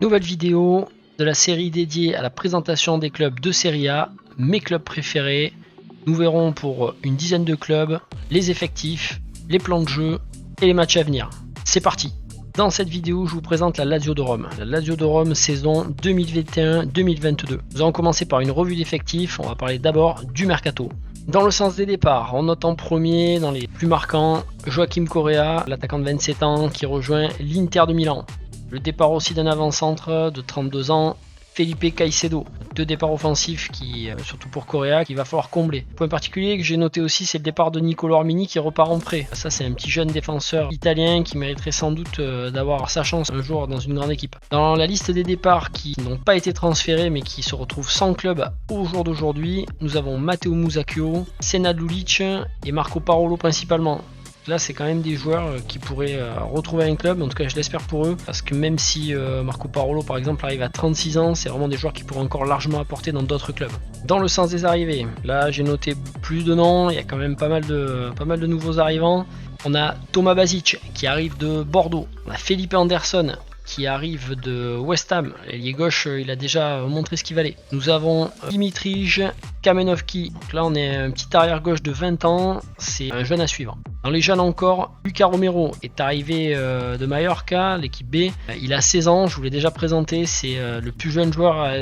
Nouvelle vidéo de la série dédiée à la présentation des clubs de Serie A, mes clubs préférés. Nous verrons pour une dizaine de clubs, les effectifs, les plans de jeu et les matchs à venir. C'est parti! Dans cette vidéo, je vous présente la Lazio de Rome. La Lazio de Rome saison 2021-2022. Nous allons commencer par une revue d'effectifs. On va parler d'abord du mercato. Dans le sens des départs, on note en premier, dans les plus marquants, Joaquim Correa, l'attaquant de 27 ans qui rejoint l'Inter de Milan. Le départ aussi d'un avant-centre de 32 ans, Felipe Caicedo. Deux départs offensifs qui, surtout pour Correa, qu'il va falloir combler. Point particulier que j'ai noté aussi, c'est le départ de Nicolo Armini qui repart en prêt. Ça, c'est un petit jeune défenseur italien qui mériterait sans doute d'avoir sa chance un jour dans une grande équipe. Dans la liste des départs qui n'ont pas été transférés mais qui se retrouvent sans club au jour d'aujourd'hui, nous avons Matteo Musacchio, Senad Lulic et Marco Parolo principalement. Là, c'est quand même des joueurs qui pourraient retrouver un club, en tout cas je l'espère pour eux, parce que même si Marco Parolo par exemple arrive à 36 ans, c'est vraiment des joueurs qui pourraient encore largement apporter dans d'autres clubs. Dans le sens des arrivées, là j'ai noté plus de noms, il y a quand même pas mal de nouveaux arrivants. On a Thomas Basic qui arrive de Bordeaux, on a Felipe Anderson qui arrive de West Ham, l'ailier gauche il a déjà montré ce qu'il valait. Nous avons Dimitrij Kamenovski, donc là on est un petit arrière gauche de 20 ans, c'est un jeune à suivre. Dans les jeunes encore, Lucas Romero est arrivé de Mallorca, l'équipe B. Il a 16 ans, je vous l'ai déjà présenté, c'est le plus jeune joueur à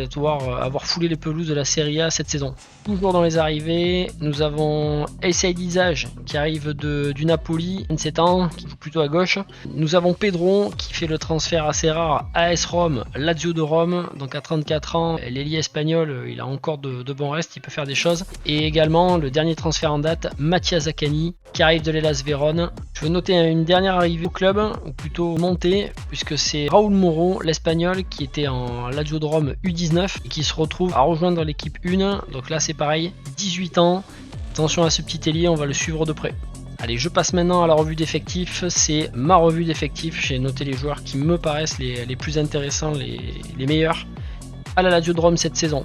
avoir foulé les pelouses de la Serie A cette saison. Toujours dans les arrivées, nous avons Esaid Izage qui arrive du Napoli, 27 ans, qui joue plutôt à gauche. Nous avons Pedro qui fait le transfert assez rare AS Rome, Lazio de Rome, donc à 34 ans, l'ailier espagnol, il a encore de bons restes, il peut faire des choses. Et également le dernier transfert en date, Mattia Zaccani, qui arrive de l'Hellas Vérone. Je veux noter une dernière arrivée au club, ou plutôt montée, puisque c'est Raúl Moro, l'espagnol, qui était en Lazio de Rome U19 et qui se retrouve à rejoindre l'équipe 1. Donc là c'est pareil, 18 ans. Attention à ce petit ailier, on va le suivre de près. Allez, je passe maintenant à la revue d'effectifs. C'est ma revue d'effectifs. J'ai noté les joueurs qui me paraissent les plus intéressants, les meilleurs à la Lazio de Rome cette saison.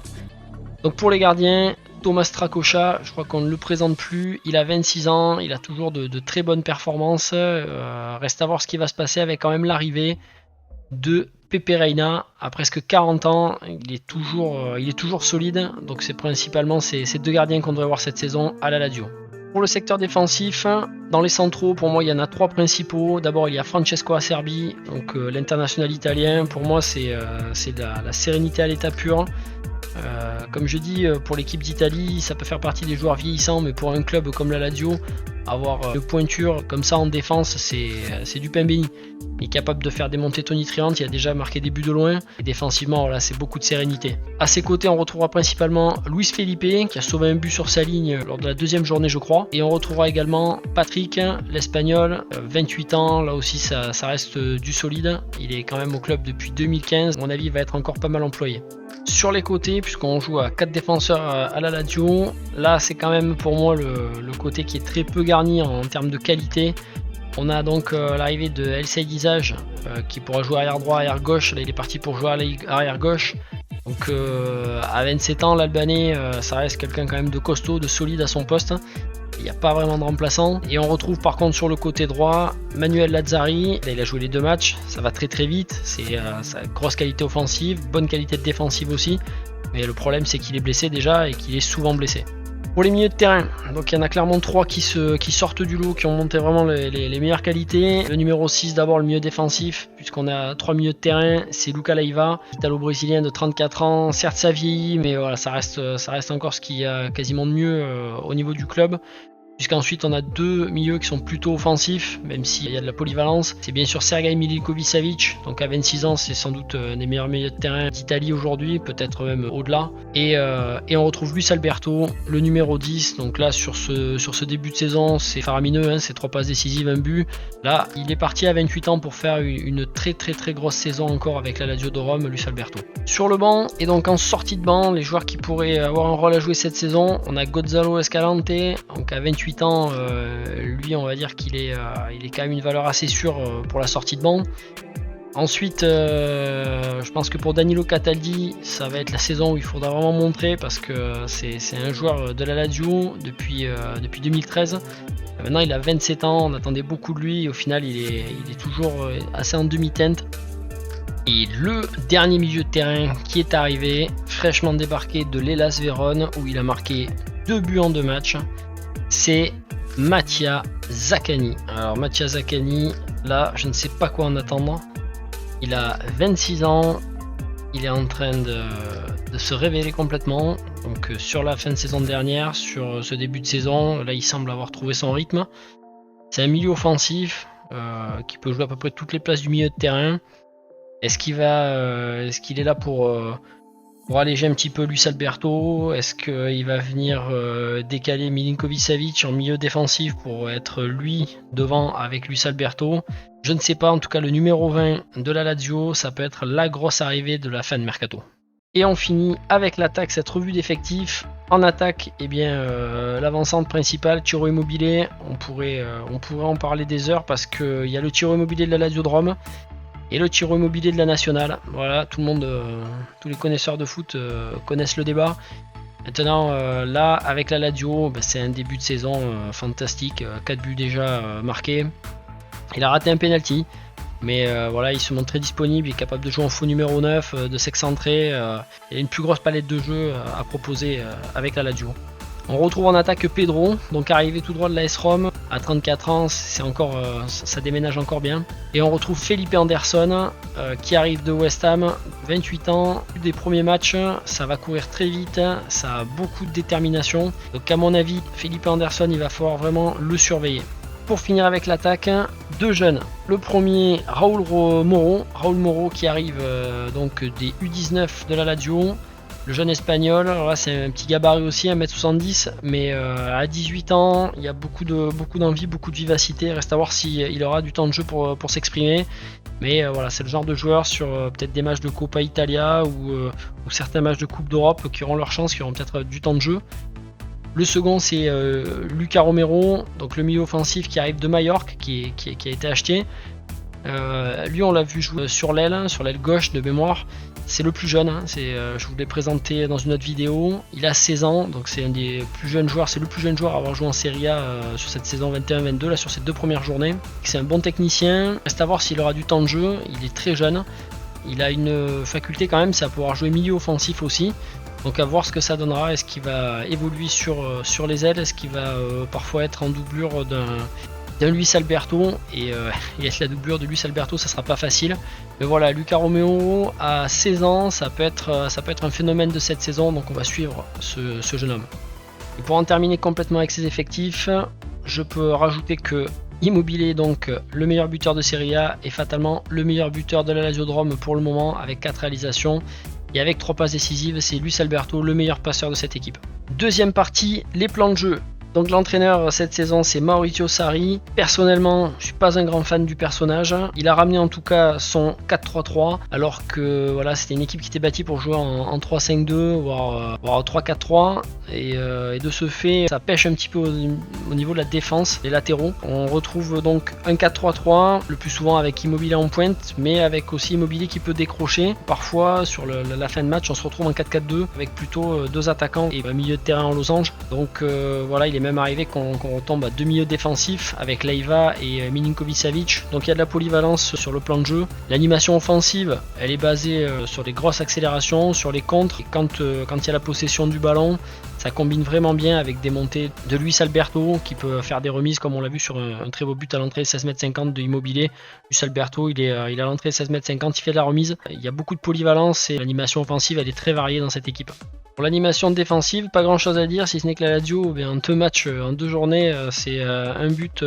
Donc pour les gardiens, Thomas Strakosha, je crois qu'on ne le présente plus, il a 26 ans, il a toujours de très bonnes performances, reste à voir ce qui va se passer avec quand même l'arrivée de Pepe Reina, à presque 40 ans, il est toujours solide, donc c'est principalement ces deux gardiens qu'on devrait voir cette saison à la Lazio. Pour le secteur défensif, dans les centraux, pour moi il y en a trois principaux. D'abord il y a Francesco Acerbi, donc l'international italien, pour moi c'est la sérénité à l'état pur. Comme je dis, pour l'équipe d'Italie, ça peut faire partie des joueurs vieillissants, mais pour un club comme la Lazio, avoir de pointure comme ça en défense, c'est du pain béni. Il est capable de faire des montées tonitruantes, il a déjà marqué des buts de loin, et défensivement, voilà, c'est beaucoup de sérénité. A ses côtés, on retrouvera principalement Luis Felipe, qui a sauvé un but sur sa ligne lors de la deuxième journée, je crois. Et on retrouvera également Patrick, l'espagnol, 28 ans, là aussi ça reste du solide. Il est quand même au club depuis 2015, à mon avis, il va être encore pas mal employé. Sur les côtés, puisqu'on joue à 4 défenseurs à la Lazio, là c'est quand même pour moi le côté qui est très peu garni en termes de qualité. On a donc l'arrivée de Esaid Izage qui pourra jouer arrière droit, arrière gauche. Là il est parti pour jouer arrière gauche. Donc à 27 ans, l'Albanais, ça reste quelqu'un quand même de costaud, de solide à son poste. Il n'y a pas vraiment de remplaçant. Et on retrouve par contre sur le côté droit Manuel Lazzari. Là, il a joué les 2 matchs, ça va très très vite. C'est sa grosse qualité offensive, bonne qualité de défensive aussi. Mais le problème c'est qu'il est blessé déjà et qu'il est souvent blessé. Pour les milieux de terrain, donc il y en a clairement 3 qui sortent du lot, qui ont monté vraiment les meilleures qualités. Le numéro 6 d'abord, le milieu défensif, puisqu'on a 3 milieux de terrain, c'est Luca Leiva, italo-brésilien de 34 ans. Certes ça vieillit, mais voilà, ça reste encore ce qu'il y a quasiment de mieux au niveau du club. Puisqu'ensuite on a 2 milieux qui sont plutôt offensifs, même s'il y a de la polyvalence. C'est bien sûr Sergej Milinković-Savić, donc à 26 ans c'est sans doute un des meilleurs milieux de terrain d'Italie aujourd'hui, peut-être même au-delà. Et on retrouve Luis Alberto, le numéro 10, donc là sur ce début de saison c'est faramineux, hein, c'est 3 passes décisives, 1 but. Là il est parti à 28 ans pour faire une très très très grosse saison encore avec la Lazio de Rome, Luis Alberto. Sur le banc, et donc en sortie de banc, les joueurs qui pourraient avoir un rôle à jouer cette saison, on a Gonzalo Escalante, donc à 28 ans, lui on va dire qu'il est quand même une valeur assez sûre pour la sortie de banc. Ensuite, je pense que pour Danilo Cataldi, ça va être la saison où il faudra vraiment montrer, parce que c'est un joueur de la Lazio depuis 2013. Maintenant il a 27 ans, on attendait beaucoup de lui et au final il est toujours assez en demi-teinte. Et le dernier milieu de terrain qui est arrivé, fraîchement débarqué de l'Hellas Vérone, où il a marqué 2 buts en 2 matchs, c'est Mattia Zaccagni. Alors Mattia Zaccagni, là je ne sais pas quoi en attendre. Il a 26 ans, il est en train de se révéler complètement. Donc sur la fin de saison dernière, sur ce début de saison, là il semble avoir trouvé son rythme. C'est un milieu offensif qui peut jouer à peu près toutes les places du milieu de terrain. Est-ce qu'il est là pour alléger un petit peu Luis Alberto? Est-ce qu'il va venir décaler Milinkovic-Savic en milieu défensif pour être lui devant avec Luis Alberto? Je ne sais pas, en tout cas le numéro 20 de la Lazio, ça peut être la grosse arrivée de la fin de mercato. Et on finit avec l'attaque, cette revue d'effectifs. En attaque, eh bien, l'avancante principale, Ciro Immobile, on pourrait en parler des heures parce qu'il y a le Ciro Immobile de la Lazio de Rome et le Ciro Immobile de la Nationale. Voilà, tout le monde, tous les connaisseurs de foot connaissent le débat. Maintenant, là, avec la Lazio, c'est un début de saison fantastique, 4 buts déjà marqués. Il a raté un penalty, mais voilà, il se montre très disponible, il est capable de jouer en faux numéro 9, de s'excentrer. Il a une plus grosse palette de jeux à proposer avec la Lazio. On retrouve en attaque Pedro, donc arrivé tout droit de l'AS Rome, à 34 ans, ça déménage encore bien. Et on retrouve Felipe Anderson, qui arrive de West Ham, 28 ans, des premiers matchs, ça va courir très vite, ça a beaucoup de détermination. Donc à mon avis, Felipe Anderson, il va falloir vraiment le surveiller. Pour finir avec l'attaque, 2 jeunes. Le premier, Raúl Moro qui arrive donc des U19 de la Lazio. Le jeune espagnol, alors là c'est un petit gabarit aussi, 1m70, mais à 18 ans, il y a beaucoup d'envie, beaucoup de vivacité. Reste à voir s'il aura du temps de jeu pour s'exprimer. Mais voilà, c'est le genre de joueur sur peut-être des matchs de Coppa Italia ou certains matchs de Coupe d'Europe qui auront leur chance, qui auront peut-être du temps de jeu. Le second, c'est Lucas Romero, donc le milieu offensif qui arrive de Majorque, qui a été acheté. Lui, on l'a vu jouer sur l'aile gauche de mémoire. C'est le plus jeune, je vous l'ai présenté dans une autre vidéo. Il a 16 ans, donc c'est un des plus jeunes joueurs. C'est le plus jeune joueur à avoir joué en Serie A sur cette saison 21-22, là sur ces 2 premières journées. C'est un bon technicien. Reste à voir s'il aura du temps de jeu. Il est très jeune. Il a une faculté quand même, c'est à pouvoir jouer milieu offensif aussi. Donc à voir ce que ça donnera. Est-ce qu'il va évoluer sur les ailes? Est-ce qu'il va parfois être en doublure d'un Luis Alberto et être la doublure de Luis Alberto, ça sera pas facile. Mais voilà, Lucas Romero à 16 ans, ça peut être un phénomène de cette saison, donc on va suivre ce jeune homme. Et pour en terminer complètement avec ses effectifs, je peux rajouter que Immobile est donc le meilleur buteur de Serie A et fatalement le meilleur buteur de la Lazio de Rome pour le moment avec 4 réalisations. Et avec 3 passes décisives, c'est Luis Alberto le meilleur passeur de cette équipe. Deuxième partie, les plans de jeu. Donc l'entraîneur cette saison c'est Maurizio Sarri. Personnellement, je suis pas un grand fan du personnage. Il a ramené en tout cas son 4-3-3 alors que voilà, c'était une équipe qui était bâtie pour jouer en 3-5-2 voire 3-4-3 et de ce fait ça pêche un petit peu au niveau de la défense, les latéraux. On retrouve donc un 4-3-3 le plus souvent avec Immobile en pointe mais avec aussi Immobile qui peut décrocher. Parfois sur la fin de match on se retrouve en 4-4-2 avec plutôt 2 attaquants et un milieu de terrain en losange. Donc voilà, il est même arrivé qu'on retombe à 2 milieux défensifs avec Leiva et Milinkovic-Savic. Donc il y a de la polyvalence sur le plan de jeu. L'animation offensive, elle est basée sur les grosses accélérations, sur les contres. Et quand il y a la possession du ballon, ça combine vraiment bien avec des montées de Luis Alberto qui peut faire des remises comme on l'a vu sur un très beau but à l'entrée 16,50 m de Immobile. Luis Alberto, il est à l'entrée 16,50 m, il fait de la remise. Il y a beaucoup de polyvalence et l'animation offensive, elle est très variée dans cette équipe. Pour l'animation défensive, pas grand chose à dire si ce n'est que la Lazio, en 2 matchs, en 2 journées, c'est un but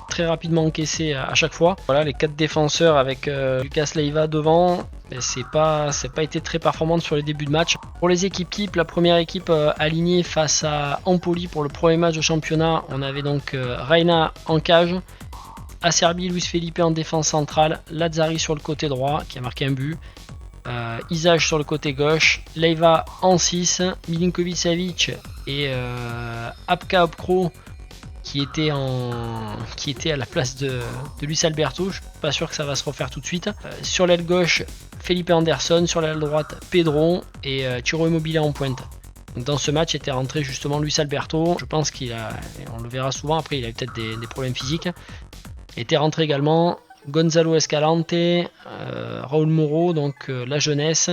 très rapidement encaissé à chaque fois. Voilà, les 4 défenseurs avec Lucas Leiva devant, c'est pas été très performante sur les débuts de match. Pour les équipes types, la première équipe alignée face à Empoli pour le premier match de championnat, on avait donc Reina en cage, Acerbi, Luis Felipe en défense centrale, Lazzari sur le côté droit qui a marqué un but. Isage sur le côté gauche, Leiva en 6, Milinkovic-Savic et Apka Opkro qui était à la place de Luis Alberto. Je suis pas sûr que ça va se refaire tout de suite. Sur l'aile gauche, Felipe Anderson, sur l'aile droite, Pedro et Ciro Immobile en pointe. Donc dans ce match était rentré justement Luis Alberto. Je pense on le verra souvent, après il a peut-être des problèmes physiques. Était rentré également Gonzalo Escalante, Raoul Moro, donc la jeunesse,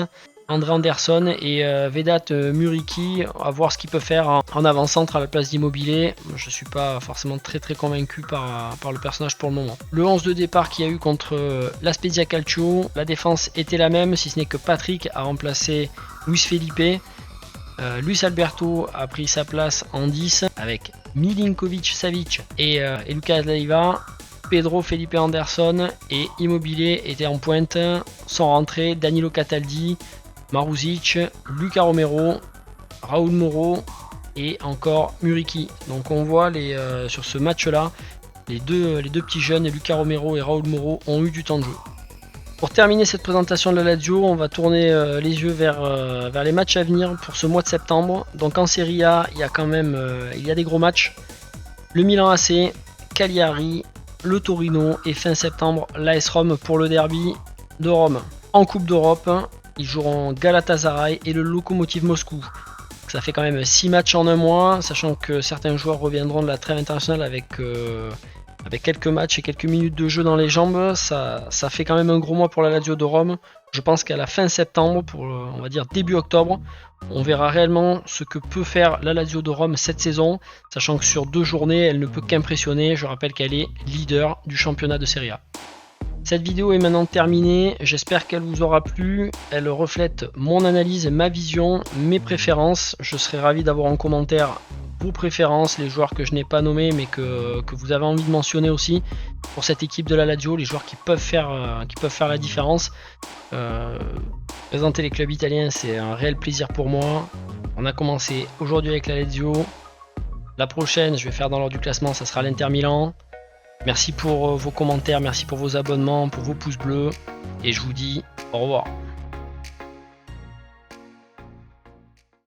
André Anderson et Vedat Muriqi, à voir ce qu'il peut faire en avant-centre à la place d'Immobilier. Je ne suis pas forcément très convaincu par le personnage pour le moment. Le 11 de départ qu'il y a eu contre la Spezia Calcio, la défense était la même, si ce n'est que Patrick a remplacé Luis Felipe. Luis Alberto a pris sa place en 10 avec Milinkovic Savic et Lucas Leiva. Pedro Felipe Anderson et Immobilier étaient en pointe, sont rentrés Danilo Cataldi, Maruzic, Luca Romero, Raoul Moro et encore Muriqi. Donc on voit sur ce match là, les deux petits jeunes, Luca Romero et Raoul Moro, ont eu du temps de jeu. Pour terminer cette présentation de la Lazio, on va tourner les yeux vers les matchs à venir pour ce mois de septembre. Donc en Serie A, il y a quand même il y a des gros matchs. Le Milan AC, Cagliari, le Torino et fin septembre l'AS Rome pour le derby de Rome. En Coupe d'Europe, ils joueront Galatasaray et le Lokomotiv Moscou. Ça fait quand même 6 matchs en un mois, sachant que certains joueurs reviendront de la trêve internationale avec quelques matchs et quelques minutes de jeu dans les jambes. Ça fait quand même un gros mois pour la Lazio de Rome. Je pense qu'à la fin septembre, pour on va dire début octobre, on verra réellement ce que peut faire la Lazio de Rome cette saison, sachant que sur 2 journées, elle ne peut qu'impressionner. Je rappelle qu'elle est leader du championnat de Serie A. Cette vidéo est maintenant terminée, j'espère qu'elle vous aura plu. Elle reflète mon analyse, ma vision, mes préférences. Je serais ravi d'avoir en commentaire vos préférences, les joueurs que je n'ai pas nommés mais que vous avez envie de mentionner aussi pour cette équipe de la Lazio, les joueurs qui peuvent faire la différence. Présenter les clubs italiens, c'est un réel plaisir pour moi. On a commencé aujourd'hui avec la Lazio. La prochaine, je vais faire dans l'ordre du classement, ça sera l'Inter Milan. Merci pour vos commentaires, merci pour vos abonnements, pour vos pouces bleus et je vous dis au revoir.